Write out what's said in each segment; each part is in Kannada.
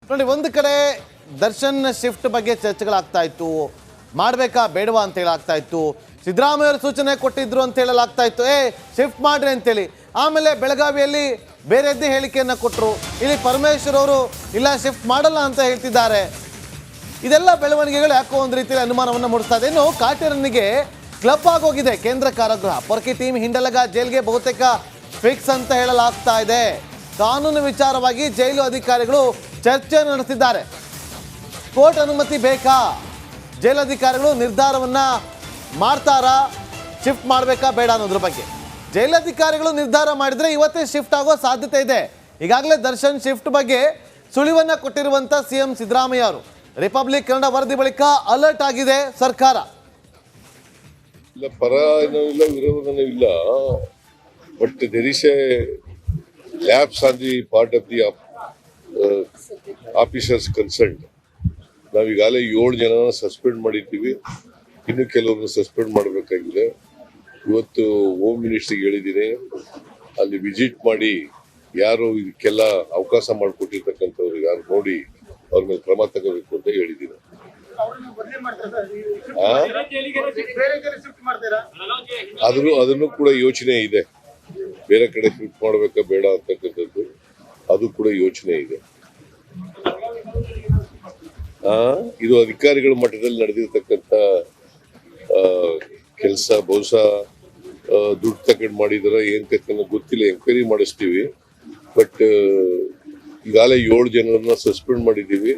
ನೋಡಿ, ಒಂದು ಕಡೆ ದರ್ಶನ್ ಶಿಫ್ಟ್ ಬಗ್ಗೆ ಚರ್ಚೆಗಳಾಗ್ತಾ ಇತ್ತು, ಮಾಡಬೇಕಾ ಬೇಡವಾ ಅಂತ ಹೇಳಾಗ್ತಾ ಇತ್ತು. ಸಿದ್ದರಾಮಯ್ಯವರು ಸೂಚನೆ ಕೊಟ್ಟಿದ್ರು ಅಂತ ಹೇಳಲಾಗ್ತಾ ಇತ್ತು, ಶಿಫ್ಟ್ ಮಾಡ್ರಿ ಅಂತೇಳಿ. ಆಮೇಲೆ ಬೆಳಗಾವಿಯಲ್ಲಿ ಬೇರೆದ್ದೇ ಹೇಳಿಕೆಯನ್ನು ಕೊಟ್ಟರು. ಇಲ್ಲಿ ಪರಮೇಶ್ವರ್ ಅವರು ಇಲ್ಲ ಶಿಫ್ಟ್ ಮಾಡಲ್ಲ ಅಂತ ಹೇಳ್ತಿದ್ದಾರೆ. ಇದೆಲ್ಲ ಬೆಳವಣಿಗೆಗಳು ಯಾಕೋ ಒಂದು ರೀತಿಯಲ್ಲಿ ಅನುಮಾನವನ್ನು ಮೂಡಿಸ್ತಾ ಇದೆ. ಇನ್ನು ಕಾಟೇರನಿಗೆ ಕ್ಲಬ್ ಆಗೋಗಿದೆ ಕೇಂದ್ರ ಕಾರಾಗೃಹ. ಪೊರ್ಕಿ ಟೀಮ್ ಹಿಂಡಲಗ ಜೈಲ್ಗೆ ಬಹುತೇಕ ಫಿಕ್ಸ್ ಅಂತ ಹೇಳಲಾಗ್ತಾ ಇದೆ. ಕಾನೂನು ವಿಚಾರವಾಗಿ ಜೈಲು ಅಧಿಕಾರಿಗಳು ಚರ್ಚೆ ನಡೆಸಿದ್ದಾರೆ. ಕೋರ್ಟ್ ಅನುಮತಿ ಬೇಕಾ, ಜೈಲಧಿಕಾರಿಗಳು ನಿರ್ಧಾರವನ್ನ ಮಾಡ್ತಾರಾ, ಶಿಫ್ಟ್ ಮಾಡಬೇಕಾ ಬೇಡ ಅನ್ನೋದ್ರ ಬಗ್ಗೆ. ಜೈಲಧಿಕಾರಿಗಳು ನಿರ್ಧಾರ ಮಾಡಿದ್ರೆ ಇವತ್ತೇ ಶಿಫ್ಟ್ ಆಗೋ ಸಾಧ್ಯತೆ ಇದೆ. ಈಗಾಗಲೇ ದರ್ಶನ್ ಶಿಫ್ಟ್ ಬಗ್ಗೆ ಸುಳಿವನ್ನ ಕೊಟ್ಟಿರುವಂತ ಸಿಎಂ ಸಿದ್ದರಾಮಯ್ಯ ಅವರು. ರಿಪಬ್ಲಿಕ್ ಕನ್ನಡ ವರದಿ ಬಳಿಕ ಅಲರ್ಟ್ ಆಗಿದೆ ಸರ್ಕಾರ. ಇಲ್ಲ, ಪರ ಏನೂ ಇಲ್ಲ, ವಿರೋಧನೂ ಇಲ್ಲ. But there is a lapse on the part of the officers concerned. ನಾವೀಗಾಗಲೇ 7 ಜನನ ಸಸ್ಪೆಂಡ್ ಮಾಡಿದ್ದೀವಿ, ಇನ್ನು ಕೆಲವ್ರನ್ನ ಸಸ್ಪೆಂಡ್ ಮಾಡಬೇಕಾಗಿದೆ. ಇವತ್ತು ಹೋಮ್ ಮಿನಿಸ್ಟ್ರಿಗೆ ಹೇಳಿದ್ದೀನಿ, ಅಲ್ಲಿ ವಿಸಿಟ್ ಮಾಡಿ ಯಾರು ಇದಕ್ಕೆಲ್ಲ ಅವಕಾಶ ಮಾಡಿಕೊಟ್ಟಿರ್ತಕ್ಕಂಥವ್ರು ಯಾರು ನೋಡಿ ಅವ್ರ ಮೇಲೆ ಕ್ರಮ ತಗೋಬೇಕು ಅಂತ ಹೇಳಿದ್ದೀನಿ. ಅದನ್ನು ಕೂಡ ಯೋಚನೆ ಇದೆ, ಬೇರೆ ಕಡೆ ಶಿಫ್ಟ್ ಮಾಡಬೇಕಾ ಬೇಡ ಅಂತಕ್ಕಂಥದ್ದು ಅದು ಕೂಡ ಯೋಚನೆ ಇದೆ. ಇದು ಅಧಿಕಾರಿಗಳ ಮಟ್ಟದಲ್ಲಿ ನಡೆದಿರ್ತಕ್ಕಂಥ ಕೆಲಸ. ಬಹುಶಃ ದುಡ್ಡು ತಗೊಂಡು ಮಾಡಿದಾರ ಏನ್ ಕಥೆನ ಗೊತ್ತಿಲ್ಲ, ಎಂಕ್ವೈರಿ ಮಾಡಿಸ್ತೀವಿ. ಬಟ್ ಈಗಾಗಲೇ 7 ಜನರನ್ನ ಸಸ್ಪೆಂಡ್ ಮಾಡಿದ್ದೀವಿ.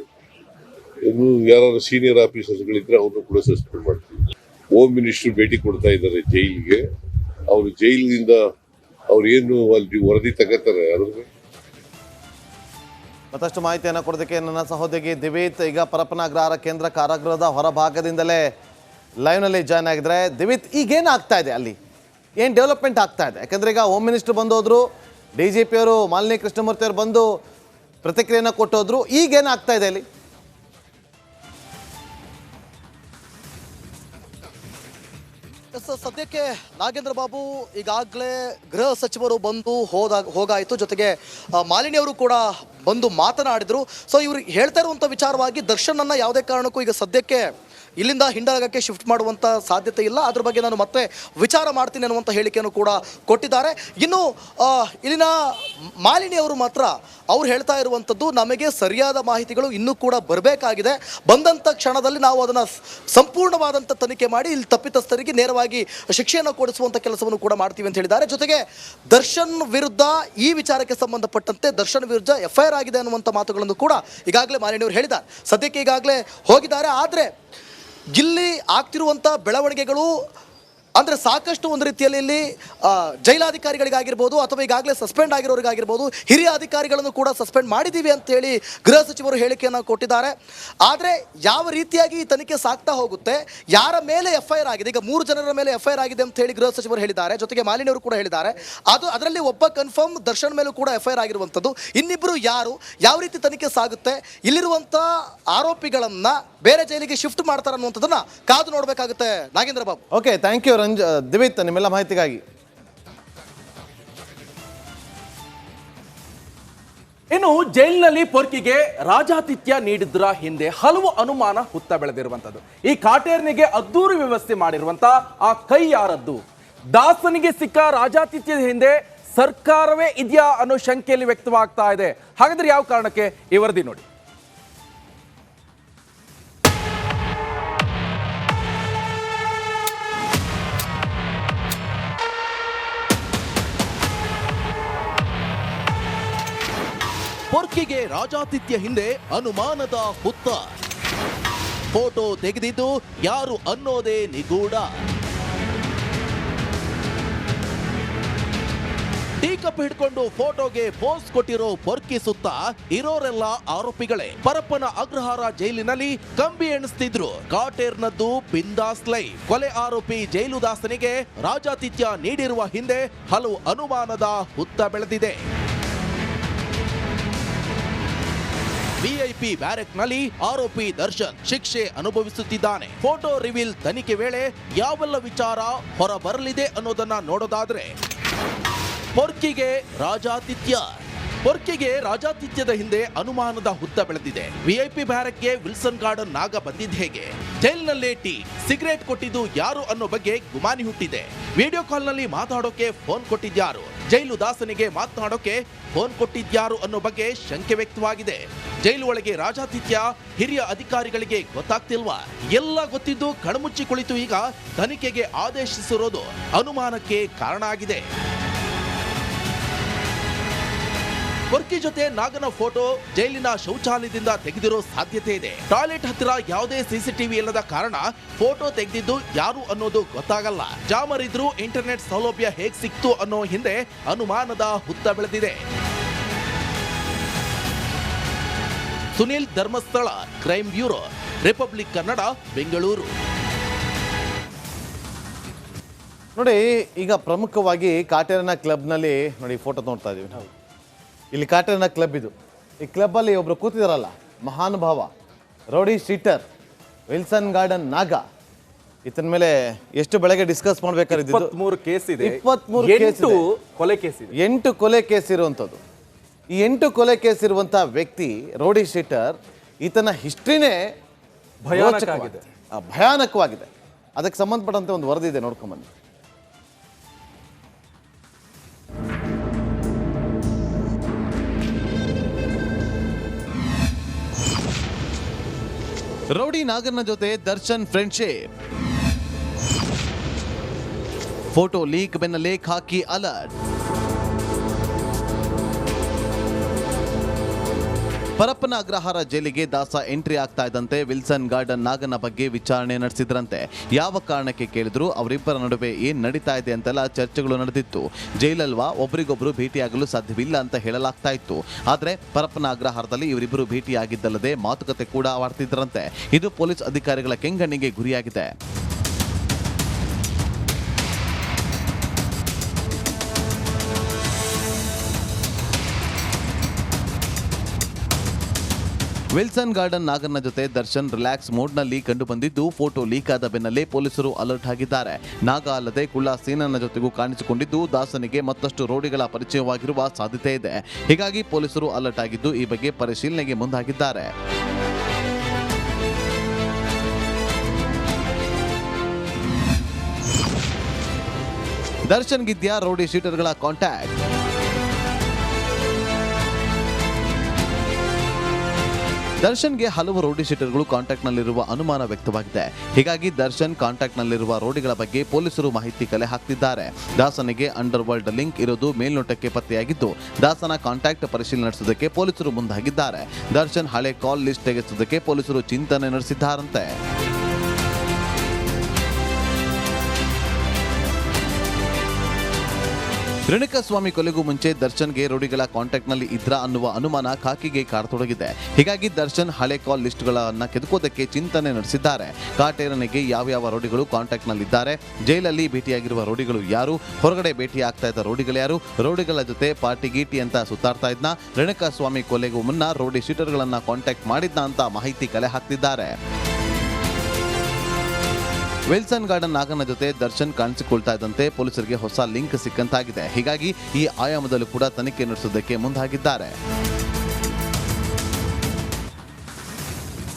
ಇನ್ನು ಯಾರು ಸೀನಿಯರ್ ಆಫೀಸರ್ಸ್ಗಳಿದ್ರೆ ಅವ್ರನ್ನು ಕೂಡ ಸಸ್ಪೆಂಡ್ ಮಾಡ್ತೀವಿ. ಹೋಮ್ ಮಿನಿಸ್ಟರ್ ಭೇಟಿ ಕೊಡ್ತಾ ಇದ್ದಾರೆ ಜೈಲಿಗೆ. ಅವರು ಜೈಲಿನಿಂದ ಅವ್ರು ಏನು ಅಲ್ಲಿ ವರದಿ ತಗೋತಾರೆ ಅದ್ರ ಮತ್ತಷ್ಟು ಮಾಹಿತಿಯನ್ನು ಕೊಡೋದಕ್ಕೆ ನನ್ನ ಸಹೋದರಿ ದಿವಿತ್ ಈಗ ಪರಪ್ಪನ ಅಗ್ರಹಾರ ಕೇಂದ್ರ ಕಾರಾಗೃಹದ ಹೊರಭಾಗದಿಂದಲೇ ಲೈವ್ನಲ್ಲಿ ಜಾಯ್ನ್ ಆಗಿದ್ರೆ. ದಿವಿತ್, ಈಗೇನು ಆಗ್ತಾ ಇದೆ ಅಲ್ಲಿ, ಏನು ಡೆವಲಪ್ಮೆಂಟ್ ಆಗ್ತಾ ಇದೆ? ಯಾಕಂದರೆ ಈಗ ಹೋಮ್ ಮಿನಿಸ್ಟರ್ ಬಂದೋದ್ರು, DGP ಅವರು ಮಾಲಿನಿ ಕೃಷ್ಣಮೂರ್ತಿ ಅವರು ಬಂದು ಪ್ರತಿಕ್ರಿಯೆಯನ್ನು ಕೊಟ್ಟೋದ್ರು. ಈಗೇನು ಆಗ್ತಾ ಇದೆ ಅಲ್ಲಿ? ಸದ್ಯಕ್ಕೆ ನಾಗೇಂದ್ರ ಬಾಬು ಈಗಾಗಲೇ ಗೃಹ ಸಚಿವರು ಬಂದು ಹೋಗಾಯಿತು, ಜೊತೆಗೆ ಮಾಲಿನಿ ಅವರು ಕೂಡ ಬಂದು ಮಾತನಾಡಿದರು. ಸೊ ಇವರು ಹೇಳ್ತಾ ಇರುವಂಥ ವಿಚಾರವಾಗಿ ದರ್ಶನನ್ನು ಯಾವುದೇ ಕಾರಣಕ್ಕೂ ಈಗ ಸದ್ಯಕ್ಕೆ ಇಲ್ಲಿಂದ ಹಿಂಡಲಗಕ್ಕೆ ಶಿಫ್ಟ್ ಮಾಡುವಂಥ ಸಾಧ್ಯತೆ ಇಲ್ಲ, ಅದ್ರ ಬಗ್ಗೆ ನಾನು ಮತ್ತೆ ವಿಚಾರ ಮಾಡ್ತೀನಿ ಅನ್ನುವಂಥ ಹೇಳಿಕೆಯನ್ನು ಕೂಡ ಕೊಟ್ಟಿದ್ದಾರೆ. ಇನ್ನು ಇಲ್ಲಿನ ಮಾಲಿನಿ ಅವರು ಮಾತ್ರ ಅವ್ರು ಹೇಳ್ತಾ ಇರುವಂಥದ್ದು, ನಮಗೆ ಸರಿಯಾದ ಮಾಹಿತಿಗಳು ಇನ್ನೂ ಕೂಡ ಬರಬೇಕಾಗಿದೆ, ಬಂದಂಥ ಕ್ಷಣದಲ್ಲಿ ನಾವು ಅದನ್ನು ಸಂಪೂರ್ಣವಾದಂಥ ತನಿಖೆ ಮಾಡಿ ಇಲ್ಲಿ ತಪ್ಪಿತಸ್ಥರಿಗೆ ನೇರವಾಗಿ ಶಿಕ್ಷೆಯನ್ನು ಕೊಡಿಸುವಂಥ ಕೆಲಸವನ್ನು ಕೂಡ ಮಾಡ್ತೀವಿ ಅಂತ ಹೇಳಿದ್ದಾರೆ. ಜೊತೆಗೆ ದರ್ಶನ್ ವಿರುದ್ಧ ಈ ವಿಚಾರಕ್ಕೆ ಸಂಬಂಧಪಟ್ಟಂತೆ ದರ್ಶನ್ ವಿರುದ್ಧ FIR ಆಗಿದೆ ಅನ್ನುವಂಥ ಮಾತುಗಳನ್ನು ಕೂಡ ಈಗಾಗಲೇ ಮಾಲಿನಿ ಅವರು ಹೇಳಿದ್ದಾರೆ. ಸದ್ಯಕ್ಕೆ ಈಗಾಗಲೇ ಹೋಗಿದ್ದಾರೆ. ಆದರೆ ಇಲ್ಲಿ ಆಗ್ತಿರುವಂಥ ಬೆಳವಣಿಗೆಗಳು ಅಂದರೆ ಸಾಕಷ್ಟು ಒಂದು ರೀತಿಯಲ್ಲಿ ಇಲ್ಲಿ ಜೈಲಾಧಿಕಾರಿಗಳಿಗಾಗಿರ್ಬೋದು ಅಥವಾ ಈಗಾಗಲೇ ಸಸ್ಪೆಂಡ್ ಆಗಿರೋರಿಗಾಗಿರ್ಬೋದು, ಹಿರಿಯ ಅಧಿಕಾರಿಗಳನ್ನು ಕೂಡ ಸಸ್ಪೆಂಡ್ ಮಾಡಿದ್ದೀವಿ ಅಂತೇಳಿ ಗೃಹ ಸಚಿವರು ಹೇಳಿಕೆಯನ್ನು ಕೊಟ್ಟಿದ್ದಾರೆ. ಆದರೆ ಯಾವ ರೀತಿಯಾಗಿ ಈ ತನಿಖೆ ಸಾಗ್ತಾ ಹೋಗುತ್ತೆ, ಯಾರ ಮೇಲೆ FIR ಆಗಿದೆ, ಈಗ 3 ಜನರ ಮೇಲೆ FIR ಆಗಿದೆ ಅಂತ ಹೇಳಿ ಗೃಹ ಸಚಿವರು ಹೇಳಿದ್ದಾರೆ. ಜೊತೆಗೆ ಮಾಲಿನಿ ಅವರು ಕೂಡ ಹೇಳಿದ್ದಾರೆ. ಅದರಲ್ಲಿ ಒಬ್ಬ ಕನ್ಫರ್ಮ್ ದರ್ಶನ್ ಮೇಲೂ ಕೂಡ FIR ಆಗಿರುವಂಥದ್ದು. ಇನ್ನಿಬ್ಬರು ಯಾರು, ಯಾವ ರೀತಿ ತನಿಖೆ ಸಾಗುತ್ತೆ, ಇಲ್ಲಿರುವಂಥ ಆರೋಪಿಗಳನ್ನು ಬೇರೆ ಜೈಲಿಗೆ ಶಿಫ್ಟ್ ಮಾಡ್ತಾರೆ ಅನ್ನುವಂಥದ್ದನ್ನ ಕಾದು ನೋಡಬೇಕಾಗುತ್ತೆ. Nagendra Babu. Okay, thank you Divith, ನಿಮ್ಮೆಲ್ಲ ಮಾಹಿತಿಗಾಗಿ. ಇನ್ನು ಜೈಲಿನಲ್ಲಿ ಪೊರ್ಕಿಗೆ ರಾಜಾತಿಥ್ಯ ನೀಡಿದ್ರ ಹಿಂದೆ ಹಲವು ಅನುಮಾನ ಹುತ್ತ ಬೆಳೆದಿರುವಂತದ್ದು. ಈ ಕಾಟೇರ್ನಿಗೆ ಅದ್ದೂರಿ ವ್ಯವಸ್ಥೆ ಮಾಡಿರುವಂತ ಆ ಕೈ ಯಾರದ್ದು? ದಾಸನಿಗೆ ಸಿಕ್ಕ ರಾಜಾತಿಥ್ಯದ ಹಿಂದೆ ಸರ್ಕಾರವೇ ಇದೆಯಾ ಅನ್ನೋ ಶಂಕೆಯಲ್ಲಿ ವ್ಯಕ್ತವಾಗ್ತಾ ಇದೆ. ಹಾಗಾದ್ರೆ ಯಾವ ಕಾರಣಕ್ಕೆ ಈ ವರದಿ ನೋಡಿ. ಪೊರ್ಕಿಗೆ ರಾಜಾತಿಥ್ಯ ಹಿಂದೆ ಅನುಮಾನದ ಹುತ್ತ. ಫೋಟೋ ತೆಗೆದಿದ್ದು ಯಾರು ಅನ್ನೋದೇ ನಿಗೂಢ. ಟೀ ಕಪ್ ಹಿಡ್ಕೊಂಡು ಫೋಟೋಗೆ ಪೋಸ್ ಕೊಟ್ಟಿರೋ ಪೊರ್ಕಿ ಸುತ್ತ ಇರೋರೆಲ್ಲ ಆರೋಪಿಗಳೇ. ಪರಪ್ಪನ ಅಗ್ರಹಾರ ಜೈಲಿನಲ್ಲಿ ಕಂಬಿ ಎಣಿಸ್ತಿದ್ರು. ಕಾಟೇರ್ನದ್ದು ಬಿಂದಾಸ್ ಲೈಫ್. ಕೊಲೆ ಆರೋಪಿ ಜೈಲು ದಾಸನಿಗೆ ರಾಜಾತಿಥ್ಯ ನೀಡಿರುವ ಹಿಂದೆ ಹಲವು ಅನುಮಾನದ ಹುತ್ತ ಬೆಳೆದಿದೆ. VIP ಬ್ಯಾರೆಕ್ನಲ್ಲಿ ಆರೋಪಿ ದರ್ಶನ್ ಶಿಕ್ಷೆ ಅನುಭವಿಸುತ್ತಿದ್ದಾನೆ. ಫೋಟೋ ರಿವೀಲ್ ತನಿಖೆ ವೇಳೆ ಯಾವೆಲ್ಲ ವಿಚಾರ ಹೊರ ಬರಲಿದೆ ಅನ್ನೋದನ್ನ ನೋಡೋದಾದ್ರೆ, ಪೊರ್ಕಿಗೆ ರಾಜಾತಿಥ್ಯ. ಪೊರ್ಕಿಗೆ ರಾಜಾತಿಥ್ಯದ ಹಿಂದೆ ಅನುಮಾನದ ಹುತ್ತ ಬೆಳೆದಿದೆ. ವಿಐಪಿ ಬ್ಯಾರಕ್ಗೆ ವಿಲ್ಸನ್ ಗಾರ್ಡನ್ ನಾಗ ಬಂದಿದ್ದ ಹೇಗೆ? ಜೈಲಿನಲ್ಲೇ ಟೀ ಸಿಗರೇಟ್ ಕೊಟ್ಟಿದ್ದು ಯಾರು ಅನ್ನೋ ಬಗ್ಗೆ ಗುಮಾನಿ ಹುಟ್ಟಿದೆ. ವಿಡಿಯೋ ಕಾಲ್ನಲ್ಲಿ ಮಾತಾಡೋಕೆ ಫೋನ್ ಕೊಟ್ಟಿದ್ಯಾರು? ಜೈಲು ದಾಸನಿಗೆ ಮಾತನಾಡೋಕೆ ಫೋನ್ ಕೊಟ್ಟಿದ್ಯಾರು ಅನ್ನೋ ಬಗ್ಗೆ ಶಂಕೆ ವ್ಯಕ್ತವಾಗಿದೆ. ಜೈಲು ಒಳಗೆ ರಾಜಾತಿಥ್ಯ ಹಿರಿಯ ಅಧಿಕಾರಿಗಳಿಗೆ ಗೊತ್ತಾಗ್ತಿಲ್ವಾ? ಎಲ್ಲ ಗೊತ್ತಿದ್ದು ಕಣ್ಮುಚ್ಚಿ ಕುಳಿತು ಈಗ ತನಿಖೆಗೆ ಆದೇಶಿಸಿರೋದು ಅನುಮಾನಕ್ಕೆ ಕಾರಣ ಆಗಿದೆ. ಪೊರ್ಕಿ ಜೊತೆ ನಾಗನ ಫೋಟೋ ಜೈಲಿನ ಶೌಚಾಲಯದಿಂದ ತೆಗೆದಿರೋ ಸಾಧ್ಯತೆ ಇದೆ. ಟಾಯ್ಲೆಟ್ ಹತ್ತಿರ ಯಾವುದೇ ಸಿಸಿಟಿವಿ ಇಲ್ಲದ ಕಾರಣ ಫೋಟೋ ತೆಗೆದಿದ್ದು ಯಾರು ಅನ್ನೋದು ಗೊತ್ತಾಗಲ್ಲ. ಜಾಮರಿದ್ರು ಇಂಟರ್ನೆಟ್ ಸೌಲಭ್ಯ ಹೇಗ್ ಸಿಕ್ತು ಅನ್ನೋ ಹಿಂದೆ ಅನುಮಾನದ ಹುತ್ತ ಬೆಳೆದಿದೆ. Sunil Dharmasthala, crime bureau, republic Kannada, Bengaluru. ನೋಡಿ, ಈಗ ಪ್ರಮುಖವಾಗಿ ಕಾಟೇರನ ಕ್ಲಬ್ನಲ್ಲಿ ನೋಡಿ ಫೋಟೋ ನೋಡ್ತಾ ಇದೀವಿ ನಾವು. ಇಲ್ಲಿ ಕಾಟೇರನ ಕ್ಲಬ್ ಇದು. ಈ ಕ್ಲಬ್ಬಲ್ಲಿ ಒಬ್ರು ಕೂತಿದಾರಲ್ಲ, ಮಹಾನುಭಾವ ರೌಡಿ ಶೀಟರ್ ವಿಲ್ಸನ್ ಗಾರ್ಡನ್ ನಾಗ. ಇತನ ಮೇಲೆ ಎಷ್ಟು ಬೆಳಗ್ಗೆ ಡಿಸ್ಕಸ್ ಮಾಡ್ಬೇಕಾದ್ರೆ 23 ಕೇಸ್ ಇದೆ. 23 ಕೇಸ್ ಇದೆ. ಕೊಲೆ ಕೇಸ್ ಇದೆ. 8 ಕೊಲೆ ಕೇಸ್ ಇರುವಂಥದ್ದು. ಈ 8 ಕೊಲೆ ಕೇಸ್ ಇರುವಂಥ ವ್ಯಕ್ತಿ ರೌಡಿ ಶೀಟರ್. ಈತನ ಹಿಸ್ಟ್ರಿನೇ ಭಯಾನಕವಾಗಿದೆ. ಅದಕ್ಕೆ ಸಂಬಂಧಪಟ್ಟಂತೆ ಒಂದು ವರದಿ ಇದೆ, ನೋಡ್ಕೊಂಬನ್ನಿ. ರೌಡಿ ನಾಗನ ಜೊತೆ ದರ್ಶನ್ ಫ್ರೆಂಡ್ಶಿಪ್. ಫೋಟೋ ಲೀಕ್ ಬೆನ್ನಲ್ಲೇ ಖಾಕಿ ಅಲರ್ಟ್. ಪರಪ್ಪನ ಅಗ್ರಹಾರ ಜೈಲಿಗೆ ದಾಸ ಎಂಟ್ರಿ ಆಗ್ತಾ ಇದ್ದಂತೆ ವಿಲ್ಸನ್ ಗಾರ್ಡನ್ ನಾಗನ ಬಗ್ಗೆ ವಿಚಾರಣೆ ನಡೆಸಿದ್ರಂತೆ. ಯಾವ ಕಾರಣಕ್ಕೆ ಕೇಳಿದ್ರು ಅವರಿಬ್ಬರ ನಡುವೆ ಏನ್ ನಡೀತಾ ಇದೆ ಅಂತೆಲ್ಲ ಚರ್ಚೆಗಳು ನಡೆದಿತ್ತು. ಜೈಲಲ್ವಾ, ಒಬ್ರಿಗೊಬ್ರು ಭೇಟಿಯಾಗಲು ಸಾಧ್ಯವಿಲ್ಲ ಅಂತ ಹೇಳಲಾಗ್ತಾ ಇತ್ತು. ಆದ್ರೆ ಪರಪ್ಪನ ಅಗ್ರಹಾರದಲ್ಲಿ ಇವರಿಬ್ಬರು ಭೇಟಿಯಾಗಿದ್ದಲ್ಲದೆ ಮಾತುಕತೆ ಕೂಡ ಆಡ್ತಿದ್ರಂತೆ. ಇದು ಪೊಲೀಸ್ ಅಧಿಕಾರಿಗಳ ಕೆಂಗಣ್ಣಿಗೆ ಗುರಿಯಾಗಿದೆ. ವಿಲ್ಸನ್ ಗಾರ್ಡನ್ ನಾಗನ್ನ ಜೊತೆ ದರ್ಶನ್ ರಿಲ್ಯಾಕ್ಸ್ ಮೋಡ್ನಲ್ಲಿ ಕಂಡು ಬಂದಿದ್ದು ಫೋಟೋ ಲೀಕ್ ಆದ ಬೆನ್ನಲ್ಲೇ ಪೊಲೀಸರು ಅಲರ್ಟ್ ಆಗಿದ್ದಾರೆ. ನಾಗ ಅಲ್ಲದೆ ಕುಳ್ಳ ಸೀನನ್ನ ಜೊತೆಗೂ ಕಾಣಿಸಿಕೊಂಡಿದ್ದು ದಾಸನಿಗೆ ಮತ್ತಷ್ಟು ರೌಡಿಗಳ ಪರಿಚಯವಾಗಿರುವ ಸಾಧ್ಯತೆ ಇದೆ. ಹೀಗಾಗಿ ಪೊಲೀಸರು ಅಲರ್ಟ್ ಆಗಿದ್ದು ಈ ಬಗ್ಗೆ ಪರಿಶೀಲನೆಗೆ ಮುಂದಾಗಿದ್ದಾರೆ. ದರ್ಶನ್ ಗಿದ್ಯಾ ರೌಡಿ ಶೀಟರ್ಗಳ ಕಾಂಟ್ಯಾಕ್ಟ್. ದರ್ಶನ್ಗೆ ಹಲವು ರೌಡಿ ಶೀಟರ್ಗಳು ಕಾಂಟ್ಯಾಕ್ಟ್ನಲ್ಲಿರುವ ಅನುಮಾನ ವ್ಯಕ್ತವಾಗಿದೆ. ಹೀಗಾಗಿ ದರ್ಶನ್ ಕಾಂಟ್ಯಾಕ್ಟ್ನಲ್ಲಿರುವ ರೌಡಿಗಳ ಬಗ್ಗೆ ಪೊಲೀಸರು ಮಾಹಿತಿ ಕಲೆ ಹಾಕ್ತಿದ್ದಾರೆ. ದಾಸನಿಗೆ ಅಂಡರ್ ವರ್ಲ್ಡ್ ಲಿಂಕ್ ಇರೋದು ಮೇಲ್ನೋಟಕ್ಕೆ ಪತ್ತೆಯಾಗಿದ್ದು ದಾಸನ ಕಾಂಟ್ಯಾಕ್ಟ್ ಪರಿಶೀಲನೆ ನಡೆಸುವುದಕ್ಕೆ ಪೊಲೀಸರು ಮುಂದಾಗಿದ್ದಾರೆ. ದರ್ಶನ್ ಹಳೆ ಕಾಲ್ ಲಿಸ್ಟ್ ತೆಗೆಸುವುದಕ್ಕೆ ಪೊಲೀಸರು ಚಿಂತನೆ ನಡೆಸಿದ್ದಾರಂತೆ. ರೇಣುಕಾಸ್ವಾಮಿ ಕೊಲೆಗೂ ಮುಂಚೆ ದರ್ಶನ್ಗೆ ರೌಡಿಗಳ ಕಾಂಟ್ಯಾಕ್ಟ್ನಲ್ಲಿ ಇದ್ರ ಅನ್ನುವ ಅನುಮಾನ ಖಾಕಿಗೆ ಕಾಡತೊಡಗಿದೆ. ಹೀಗಾಗಿ ದರ್ಶನ್ ಹಳೆ ಕಾಲ್ ಲಿಸ್ಟ್ಗಳನ್ನು ಕೆದಕೋದಕ್ಕೆ ಚಿಂತನೆ ನಡೆಸಿದ್ದಾರೆ. ಕಾಟೇರನಿಗೆ ಯಾವ್ಯಾವ ರೌಡಿಗಳು ಕಾಂಟ್ಯಾಕ್ಟ್ನಲ್ಲಿದ್ದಾರೆ, ಜೈಲಲ್ಲಿ ಭೇಟಿಯಾಗಿರುವ ರೌಡಿಗಳು ಯಾರು, ಹೊರಗಡೆ ಭೇಟಿ ಆಗ್ತಾ ಇದ್ದ ರೌಡಿಗಳು ಯಾರು, ರೌಡಿಗಳ ಜೊತೆ ಪಾರ್ಟಿ ಗೀಟಿ ಅಂತ ಸುತ್ತಾಡ್ತಾ ಇದ್ನ, ರೇಣುಕಾಸ್ವಾಮಿ ಕೊಲೆಗೂ ಮುನ್ನ ರೌಡಿ ಶೀಟರ್ಗಳನ್ನ ಕಾಂಟ್ಯಾಕ್ಟ್ ಮಾಡಿದ್ನ ಅಂತ ಮಾಹಿತಿ ಕಲೆ ಹಾಕ್ತಿದ್ದಾರೆ. ವಿಲ್ಸನ್ ಗಾರ್ಡನ್ ನಾಗನ ಜೊತೆ ದರ್ಶನ್ ಕಾಣಿಸಿಕೊಳ್ತಾ ಇದ್ದಂತೆ ಪೊಲೀಸರಿಗೆ ಹೊಸ ಲಿಂಕ್ ಸಿಕ್ಕಂತಾಗಿದೆ. ಹೀಗಾಗಿ ಈ ಆಯಾಮದಲ್ಲೂ ಕೂಡ ತನಿಖೆ ನಡೆಸುವುದಕ್ಕೆ ಮುಂದಾಗಿದ್ದಾರೆ.